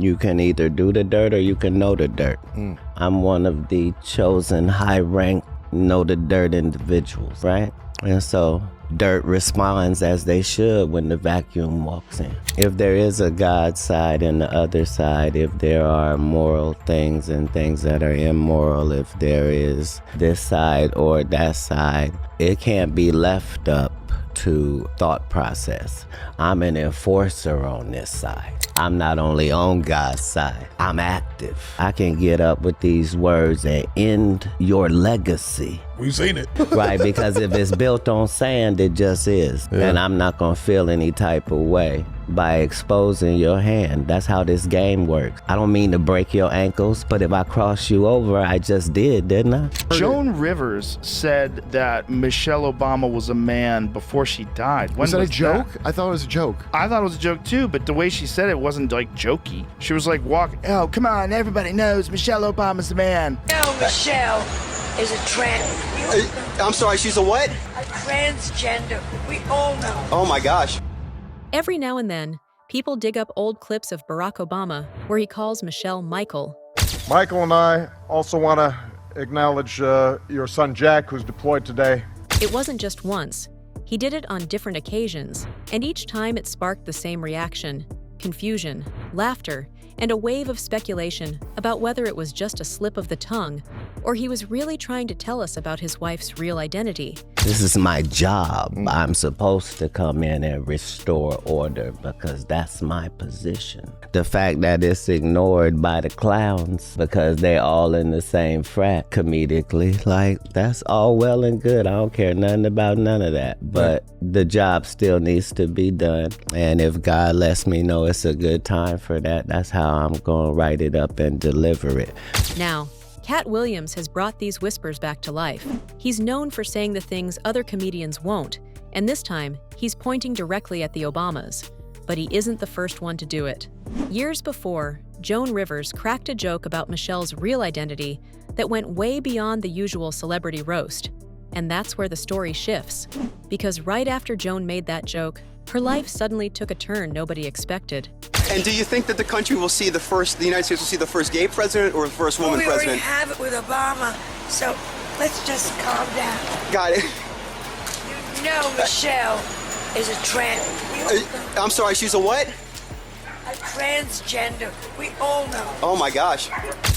You can either do the dirt or you can know the dirt. I'm one of the chosen high-ranked know the dirt individuals, right? And so dirt responds as they should when the vacuum walks in. If there is a God side and the other side, if there are moral things and things that are immoral, if there is this side or that side, it can't be left up to thought process. I'm an enforcer on this side. I'm not only on God's side, I'm active. I can get up with these words and end your legacy. We've seen it. Right, because if it's built on sand, it just is. Yeah. And I'm not gonna feel any type of way by exposing your hand. That's how this game works. I don't mean to break your ankles, but if I cross you over, I just did, didn't I? Joan Rivers said that Michelle Obama was a man before she died. Was that a joke? I thought it was a joke. I thought it was a joke too, but the way she said it wasn't like jokey. She was like, oh, come on, everybody knows Michelle Obama's a man. No, Michelle is a trans. I'm sorry, she's a what? A transgender. We all know. Oh my gosh. Every now and then, people dig up old clips of Barack Obama where he calls Michelle Michael. Michael and I also want to acknowledge your son Jack, who's deployed today. It wasn't just once. He did it on different occasions, and each time it sparked the same reaction: confusion, laughter, and a wave of speculation about whether it was just a slip of the tongue or he was really trying to tell us about his wife's real identity. This is my job. I'm supposed to come in and restore order because that's my position. The fact that it's ignored by the clowns because they're all in the same frat comedically, like, that's all well and good. I don't care nothing about none of that. But the job still needs to be done. And if God lets me know it's a good time for that, that's how I'm going to write it up and deliver it. Now, Katt Williams has brought these whispers back to life. He's known for saying the things other comedians won't, and this time, he's pointing directly at the Obamas. But he isn't the first one to do it. Years before, Joan Rivers cracked a joke about Michelle's real identity that went way beyond the usual celebrity roast. And that's where the story shifts. Because right after Joan made that joke, her life suddenly took a turn nobody expected. And do you think that the country will see the United States will see the first gay president or the first woman president? We already have it with Obama, so let's just calm down. Got it. You know Michelle is a trans. I'm sorry, she's a what? A transgender. We all know. Oh my gosh.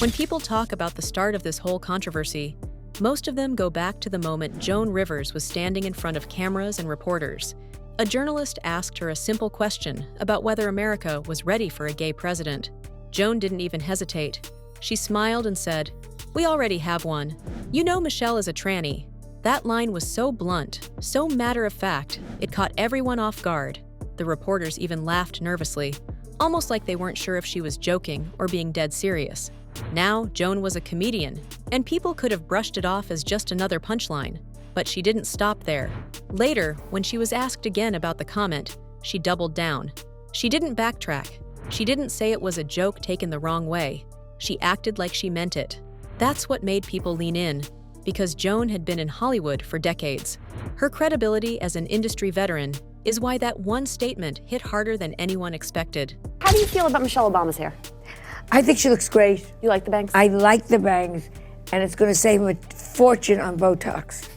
When people talk about the start of this whole controversy, most of them go back to the moment Joan Rivers was standing in front of cameras and reporters. A journalist asked her a simple question about whether America was ready for a gay president. Joan didn't even hesitate. She smiled and said, "We already have one. You know Michelle is a tranny." That line was so blunt, so matter-of-fact, it caught everyone off guard. The reporters even laughed nervously, almost like they weren't sure if she was joking or being dead serious. Now, Joan was a comedian, and people could have brushed it off as just another punchline. But she didn't stop there. Later, when she was asked again about the comment, she doubled down. She didn't backtrack. She didn't say it was a joke taken the wrong way. She acted like she meant it. That's what made people lean in, because Joan had been in Hollywood for decades. Her credibility as an industry veteran is why that one statement hit harder than anyone expected. How do you feel about Michelle Obama's hair? I think she looks great. You like the bangs? I like the bangs, and it's going to save him a fortune on Botox.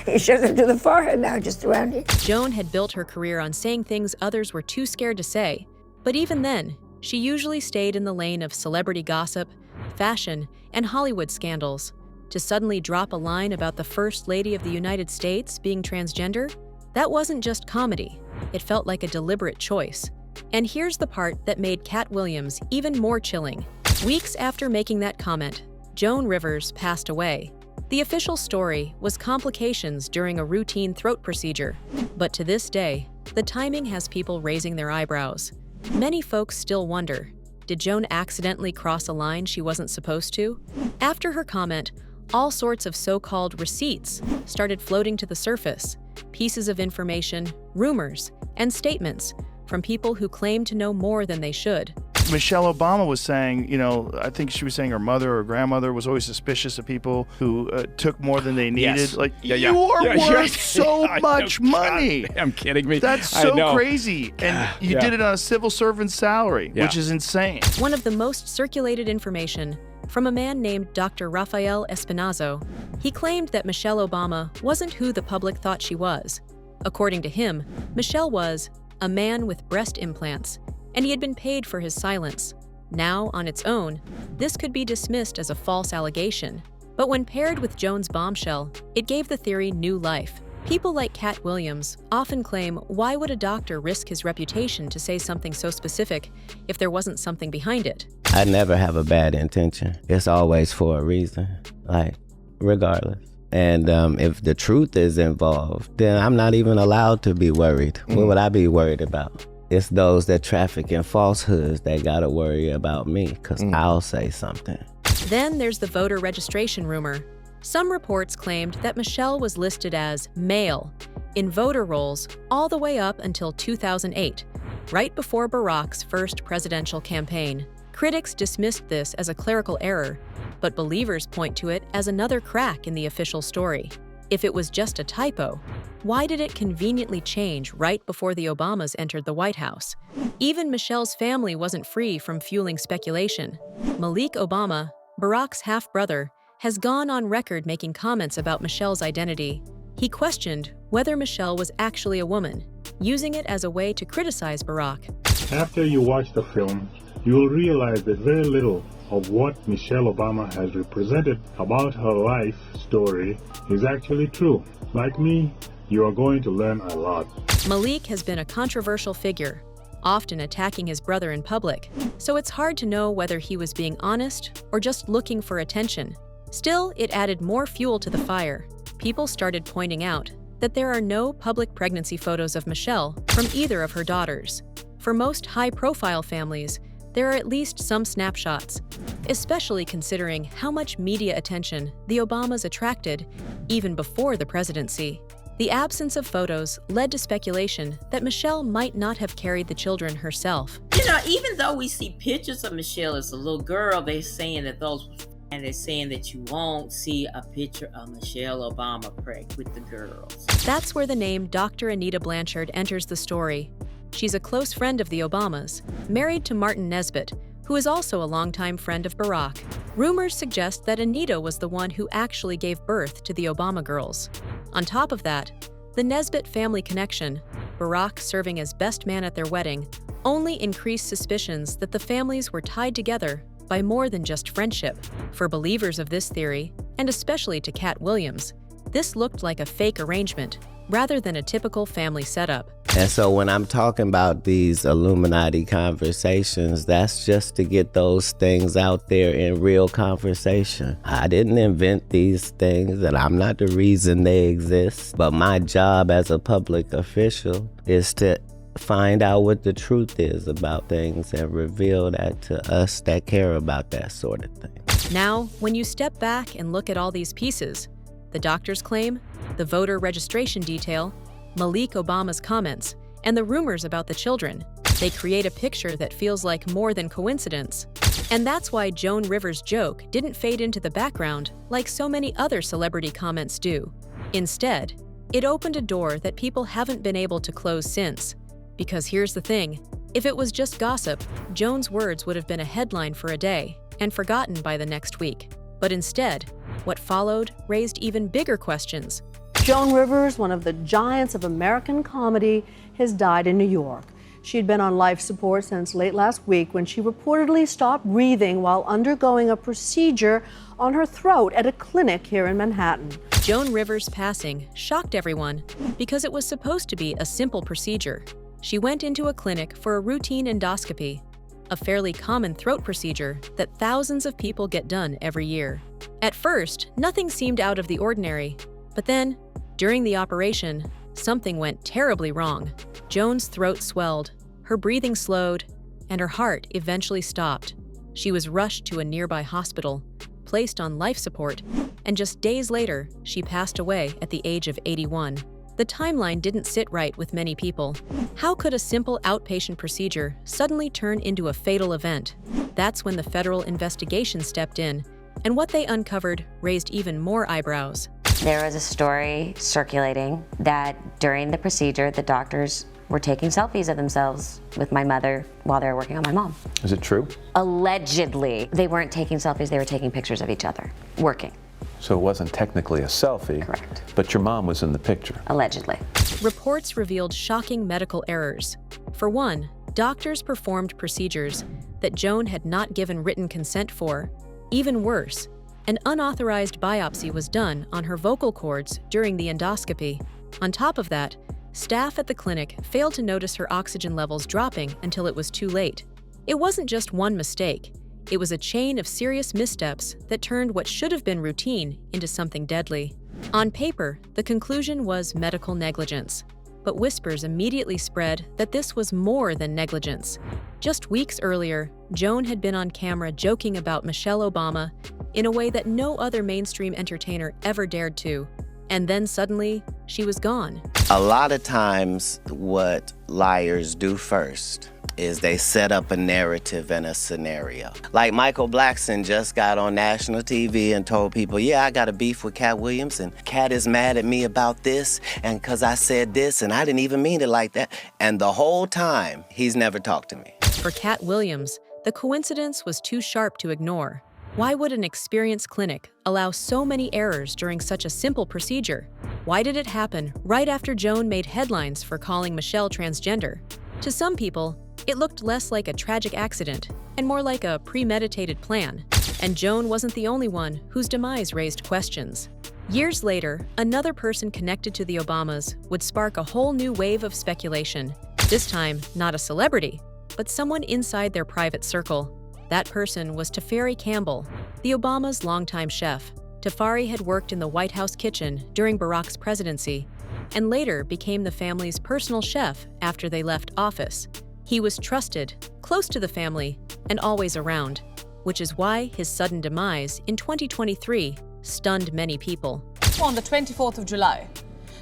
He shows up to the forehead now, just around here. Joan had built her career on saying things others were too scared to say. But even then, she usually stayed in the lane of celebrity gossip, fashion, and Hollywood scandals. To suddenly drop a line about the First Lady of the United States being transgender, that wasn't just comedy. It felt like a deliberate choice. And here's the part that made Katt Williams even more chilling. Weeks after making that comment, Joan Rivers passed away. The official story was complications during a routine throat procedure, but to this day, the timing has people raising their eyebrows. Many folks still wonder, did Joan accidentally cross a line she wasn't supposed to? After her comment, all sorts of so-called receipts started floating to the surface, pieces of information, rumors, and statements from people who claim to know more than they should. Michelle Obama was saying, you know, I think she was saying her mother or grandmother was always suspicious of people who took more than they needed. Yes. Like, Yeah, you are worth so I much know, money. God, I'm kidding me. That's I so know. crazy. And you did it on a civil servant's salary, which is insane. One of the most circulated information from a man named Dr. Rafael Espinazo. He claimed that Michelle Obama wasn't who the public thought she was. According to him, Michelle was a man with breast implants, and he had been paid for his silence. Now, on its own, this could be dismissed as a false allegation. But when paired with Joan's bombshell, it gave the theory new life. People like Katt Williams often claim, why would a doctor risk his reputation to say something so specific if there wasn't something behind it? I never have a bad intention. It's always for a reason, like, regardless. And if the truth is involved, then I'm not even allowed to be worried. What would I be worried about? It's those that traffic in falsehoods that gotta worry about me, because I'll say something. Then there's the voter registration rumor. Some reports claimed that Michelle was listed as male in voter rolls all the way up until 2008, right before Barack's first presidential campaign. Critics dismissed this as a clerical error, but believers point to it as another crack in the official story. If it was just a typo, why did it conveniently change right before the Obamas entered the White House? Even Michelle's family wasn't free from fueling speculation. Malik Obama, Barack's half-brother, has gone on record making comments about Michelle's identity. He questioned whether Michelle was actually a woman, using it as a way to criticize Barack. After you watch the film, you will realize that very little of what Michelle Obama has represented about her life story is actually true. Like me, you are going to learn a lot. Malik has been a controversial figure, often attacking his brother in public, so it's hard to know whether he was being honest or just looking for attention. Still, it added more fuel to the fire. People started pointing out that there are no public pregnancy photos of Michelle from either of her daughters. For most high-profile families, there are at least some snapshots, especially considering how much media attention the Obamas attracted even before the presidency. The absence of photos led to speculation that Michelle might not have carried the children herself. You know, even though we see pictures of Michelle as a little girl, they're saying that they're saying that you won't see a picture of Michelle Obama pregnant with the girls. That's where the name Dr. Anita Blanchard enters the story. She's a close friend of the Obamas, married to Martin Nesbitt, who is also a longtime friend of Barack. Rumors suggest that Anita was the one who actually gave birth to the Obama girls. On top of that, the Nesbitt family connection, Barack serving as best man at their wedding, only increased suspicions that the families were tied together by more than just friendship. For believers of this theory, and especially to Katt Williams, this looked like a fake arrangement rather than a typical family setup. And so when I'm talking about these Illuminati conversations, that's just to get those things out there in real conversation. I didn't invent these things, and I'm not the reason they exist. But my job as a public official is to find out what the truth is about things and reveal that to us that care about that sort of thing. Now, when you step back and look at all these pieces, the doctor's claim, the voter registration detail, Malik Obama's comments, and the rumors about the children, they create a picture that feels like more than coincidence. And that's why Joan Rivers' joke didn't fade into the background like so many other celebrity comments do. Instead, it opened a door that people haven't been able to close since. Because here's the thing, if it was just gossip, Joan's words would have been a headline for a day and forgotten by the next week. But instead, what followed raised even bigger questions. Joan Rivers, one of the giants of American comedy, has died in New York. She'd been on life support since late last week when she reportedly stopped breathing while undergoing a procedure on her throat at a clinic here in Manhattan. Joan Rivers' passing shocked everyone because it was supposed to be a simple procedure. She went into a clinic for a routine endoscopy, a fairly common throat procedure that thousands of people get done every year. At first, nothing seemed out of the ordinary, but then, during the operation, something went terribly wrong. Joan's throat swelled, her breathing slowed, and her heart eventually stopped. She was rushed to a nearby hospital, placed on life support, and just days later, she passed away at the age of 81. the timeline didn't sit right with many people. How could a simple outpatient procedure suddenly turn into a fatal event? That's when the federal investigation stepped in, and what they uncovered raised even more eyebrows. There was a story circulating that during the procedure, the doctors were taking selfies of themselves with my mother while they were working on my mom. Is it true? Allegedly. They weren't taking selfies, they were taking pictures of each other, working. So it wasn't technically a selfie. Correct. But your mom was in the picture. Allegedly. Reports revealed shocking medical errors. For one, doctors performed procedures that Joan had not given written consent for. Even worse, an unauthorized biopsy was done on her vocal cords during the endoscopy. On top of that, staff at the clinic failed to notice her oxygen levels dropping until it was too late. It wasn't just one mistake. It was a chain of serious missteps that turned what should have been routine into something deadly. On paper, the conclusion was medical negligence, but whispers immediately spread that this was more than negligence. Just weeks earlier, Joan had been on camera joking about Michelle Obama in a way that no other mainstream entertainer ever dared to. And then suddenly, she was gone. A lot of times, what liars do first is they set up a narrative and a scenario. Like Michael Blackson just got on national TV and told people, yeah, I got a beef with Katt Williams, and Katt is mad at me about this, and because I said this, and I didn't even mean it like that. And the whole time, he's never talked to me. For Katt Williams, the coincidence was too sharp to ignore. Why would an experienced clinic allow so many errors during such a simple procedure? Why did it happen right after Joan made headlines for calling Michelle transgender? To some people, it looked less like a tragic accident and more like a premeditated plan. And Joan wasn't the only one whose demise raised questions. Years later, another person connected to the Obamas would spark a whole new wave of speculation. This time, not a celebrity, but someone inside their private circle. That person was Tafari Campbell, the Obamas' longtime chef. Tafari had worked in the White House kitchen during Barack's presidency, and later became the family's personal chef after they left office. He was trusted, close to the family, and always around, which is why his sudden demise in 2023 stunned many people. On the 24th of July,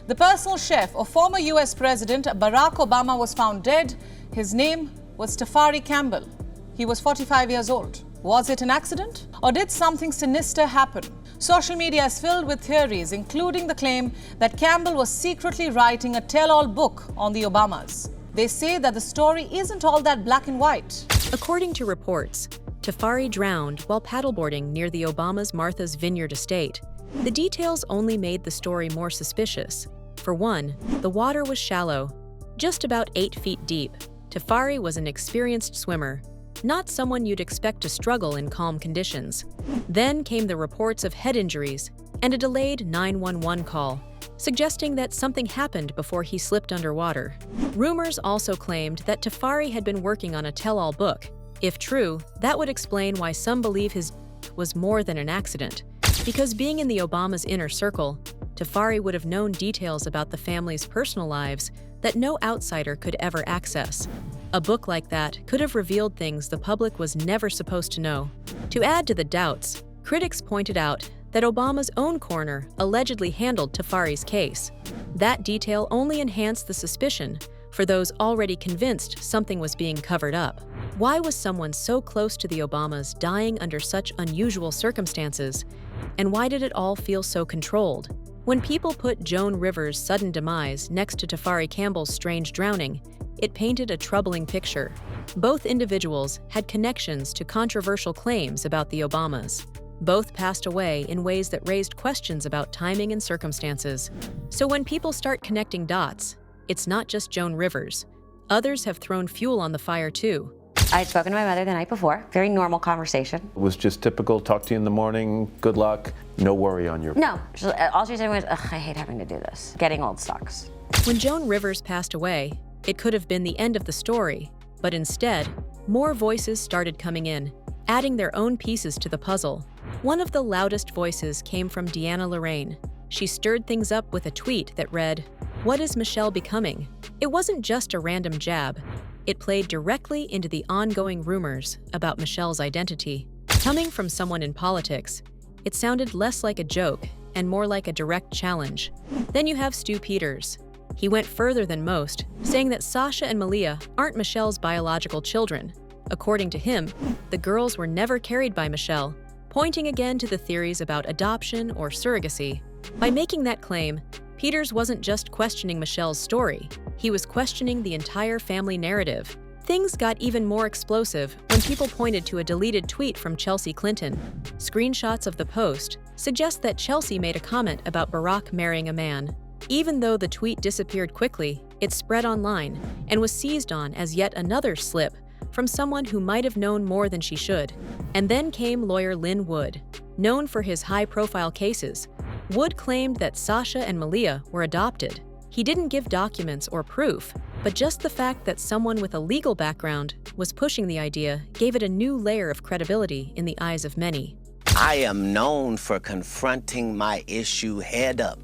the personal chef of former US President Barack Obama was found dead. His name was Tafari Campbell. He was 45 years old. Was it an accident? Or did something sinister happen? Social media is filled with theories, including the claim that Campbell was secretly writing a tell-all book on the Obamas. They say that the story isn't all that black and white. According to reports, Tafari drowned while paddleboarding near the Obamas' Martha's Vineyard estate. The details only made the story more suspicious. For one, the water was shallow, just about 8 feet deep. Tafari was an experienced swimmer, not someone you'd expect to struggle in calm conditions. Then came the reports of head injuries and a delayed 911 call, suggesting that something happened before he slipped underwater. Rumors also claimed that Tafari had been working on a tell-all book. If true, that would explain why some believe his death was more than an accident. Because being in the Obamas' inner circle, Tafari would have known details about the family's personal lives that no outsider could ever access. A book like that could have revealed things the public was never supposed to know. To add to the doubts, critics pointed out that Obama's own coroner allegedly handled Tafari's case. That detail only enhanced the suspicion for those already convinced something was being covered up. Why was someone so close to the Obamas dying under such unusual circumstances? And why did it all feel so controlled? When people put Joan Rivers' sudden demise next to Tafari Campbell's strange drowning, it painted a troubling picture. Both individuals had connections to controversial claims about the Obamas. Both passed away in ways that raised questions about timing and circumstances. So when people start connecting dots, it's not just Joan Rivers. Others have thrown fuel on the fire too. I had spoken to my mother the night before. Very normal conversation. It was just typical, talk to you in the morning, good luck, no worry on your... No, all she said was, ugh, I hate having to do this. Getting old sucks. When Joan Rivers passed away, it could have been the end of the story, but instead, more voices started coming in, adding their own pieces to the puzzle. One of the loudest voices came from Deanna Lorraine. She stirred things up with a tweet that read, "What is Michelle becoming?" It wasn't just a random jab. It played directly into the ongoing rumors about Michelle's identity. Coming from someone in politics, it sounded less like a joke and more like a direct challenge. Then you have Stu Peters. He went further than most, saying that Sasha and Malia aren't Michelle's biological children. According to him, the girls were never carried by Michelle, pointing again to the theories about adoption or surrogacy. By making that claim, Peters wasn't just questioning Michelle's story, he was questioning the entire family narrative. Things got even more explosive when people pointed to a deleted tweet from Chelsea Clinton. Screenshots of the post suggest that Chelsea made a comment about Barack marrying a man. Even though the tweet disappeared quickly, it spread online and was seized on as yet another slip from someone who might have known more than she should. And then came lawyer Lynn Wood. Known for his high-profile cases, Wood claimed that Sasha and Malia were adopted. He didn't give documents or proof, but just the fact that someone with a legal background was pushing the idea gave it a new layer of credibility in the eyes of many. I am known for confronting my issue head up,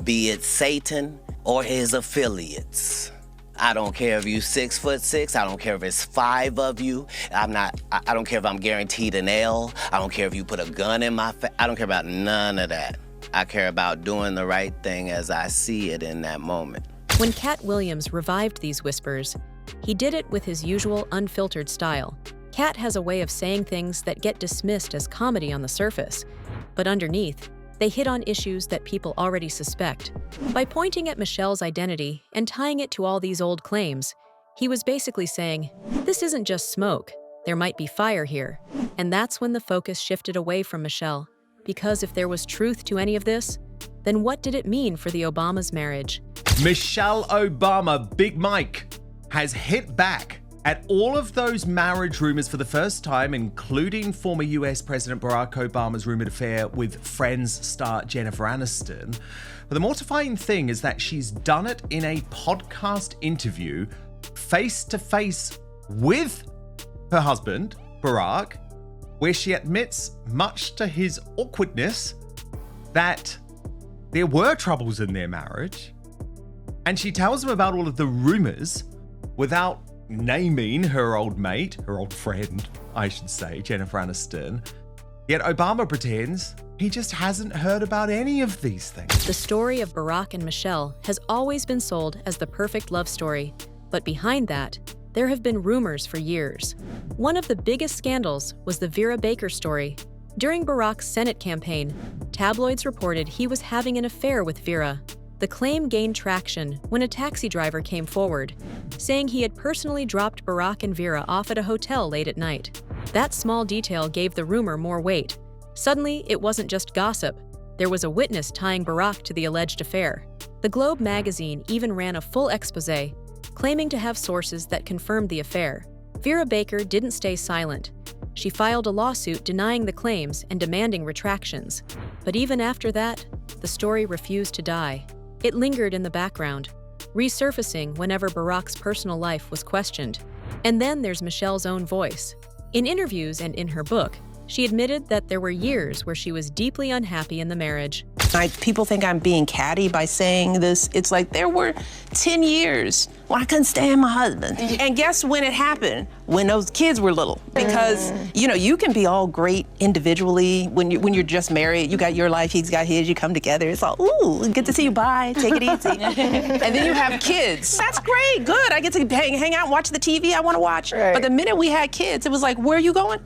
be it Satan or his affiliates. I don't care if you 6'6", I don't care if it's 5 of you. I don't care if I'm guaranteed an L. I don't care if you put a gun in my face. I don't care about none of that. I care about doing the right thing as I see it in that moment. When Katt Williams revived these whispers, he did it with his usual unfiltered style. Katt has a way of saying things that get dismissed as comedy on the surface, but underneath, they hit on issues that people already suspect. By pointing at Michelle's identity and tying it to all these old claims, he was basically saying, this isn't just smoke, there might be fire here. And that's when the focus shifted away from Michelle. Because if there was truth to any of this, then what did it mean for the Obamas' marriage? Michelle Obama, Big Mike, has hit back at all of those marriage rumors for the first time, including former US President Barack Obama's rumored affair with Friends star Jennifer Aniston. But the mortifying thing is that she's done it in a podcast interview face-to-face with her husband, Barack, where she admits, much to his awkwardness, that there were troubles in their marriage. And she tells him about all of the rumors without naming her old mate, her old friend, I should say, Jennifer Aniston. Yet Obama pretends he just hasn't heard about any of these things. The story of Barack and Michelle has always been sold as the perfect love story, but behind that, there have been rumors for years. One of the biggest scandals was the Vera Baker story. During Barack's Senate campaign, tabloids reported he was having an affair with Vera. The claim gained traction when a taxi driver came forward, saying he had personally dropped Barack and Vera off at a hotel late at night. That small detail gave the rumor more weight. Suddenly, it wasn't just gossip. There was a witness tying Barack to the alleged affair. The Globe magazine even ran a full exposé, claiming to have sources that confirmed the affair. Vera Baker didn't stay silent. She filed a lawsuit denying the claims and demanding retractions. But even after that, the story refused to die. It lingered in the background, resurfacing whenever Barack's personal life was questioned. And then there's Michelle's own voice. In interviews and in her book, she admitted that there were years where she was deeply unhappy in the marriage. People think I'm being catty by saying this. It's like there were 10 years when I couldn't stand my husband. And guess when it happened? When those kids were little. Because, you can be all great individually when you're just married. You got your life, he's got his, you come together. It's all, ooh, good to see you, bye, take it easy. And then you have kids. That's great, good. I get to hang out and watch the TV I want to watch. Right. But the minute we had kids, it was like, where are you going?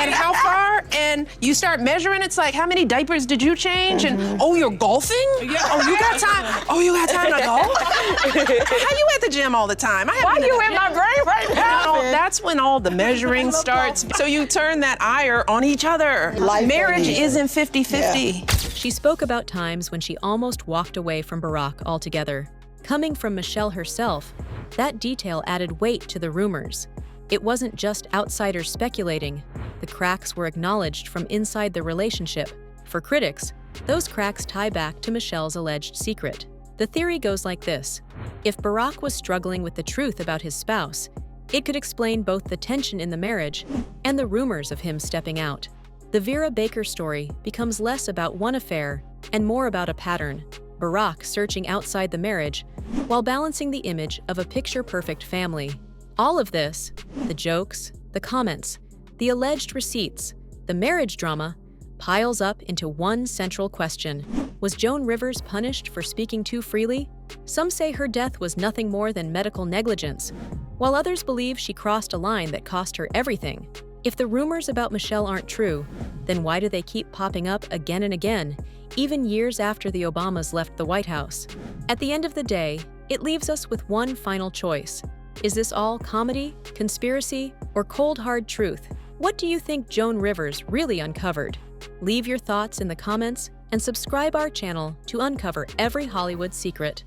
And how far? And you start measuring, it's like, how many diapers did you change? And, oh, you're golfing? Yeah. Oh, you got time? Oh, you got time to golf? How you at the gym all the time? Why are you in my brain right now? That's when all the measuring starts. So you turn that ire on each other. Marriage isn't 50-50. Yeah. She spoke about times when she almost walked away from Barack altogether. Coming from Michelle herself, that detail added weight to the rumors. It wasn't just outsiders speculating. The cracks were acknowledged from inside the relationship. For critics, those cracks tie back to Michelle's alleged secret. The theory goes like this. If Barack was struggling with the truth about his spouse, it could explain both the tension in the marriage and the rumors of him stepping out. The Vera Baker story becomes less about one affair and more about a pattern. Barack searching outside the marriage while balancing the image of a picture-perfect family. All of this, the jokes, the comments, the alleged receipts, the marriage drama, piles up into one central question. Was Joan Rivers punished for speaking too freely? Some say her death was nothing more than medical negligence, while others believe she crossed a line that cost her everything. If the rumors about Michelle aren't true, then why do they keep popping up again and again, even years after the Obamas left the White House? At the end of the day, it leaves us with one final choice. Is this all comedy, conspiracy, or cold hard truth? What do you think Joan Rivers really uncovered? Leave your thoughts in the comments and subscribe our channel to uncover every Hollywood secret.